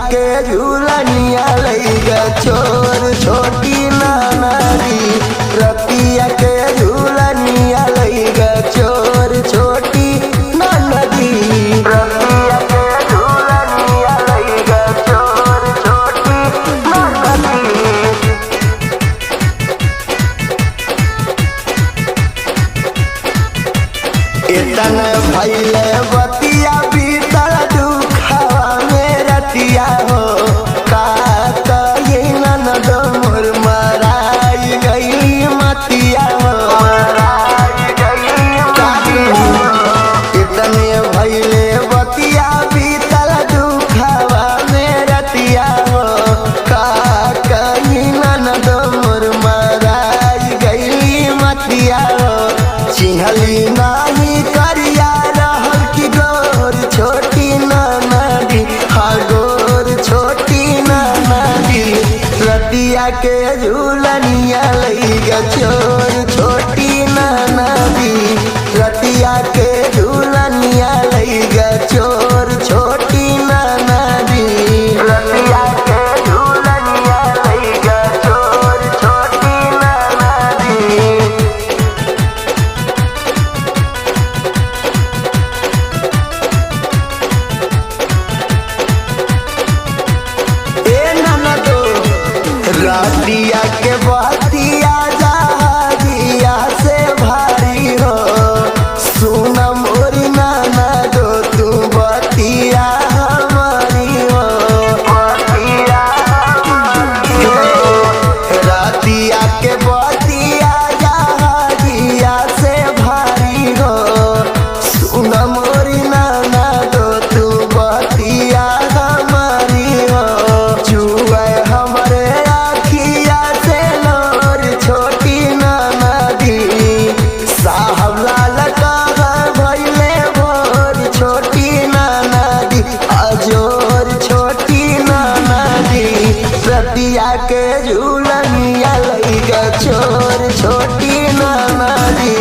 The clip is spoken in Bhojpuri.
के झूलनिया लैगा चोर छोटी नानारी। रतिया के झूलनिया लैगा चोर छोटी नानारी। रतिया के झूलनिया लैगा चोर छोटी नानारी। इतन भैले बतिया बीतल दुखवा में रतिया हो। का कही ननद मोर मराई गई मतिया हो। इतने भैले बतिया बीतल दुखवा में रतिया हो। का कही ननद मोर मराई गई मतिया हो। चिन्हली नाही करिया रहल की गोर छोटी नानारी। हाँ गोर छोटी नानारी। रतिया के झूलनिया लैगा चोर छोटी नानारी। रतिया के झूलनिया लैगा चोर छोटी नानारी। रतिया के झूलनिया लैगा चोर छोटी नानारी। रातिया के बतिया जहाजिया से भारी हो। सुन मोरी नाना दो तू बतिया हमारी हो। बतिया हमारी हो। रातिया के बतिया जहाजिया से भारी हो। सुन मोरी नाना दो तू बतिया हमारी हो। जुए हमरे आखिया से लोर छोटी नानादी। साहब लाल कहा भैले भोर छोटी नानादी। अजोर छोटी नानादी। रतिया के झूलनिया लैगा चोर छोटी नानादी।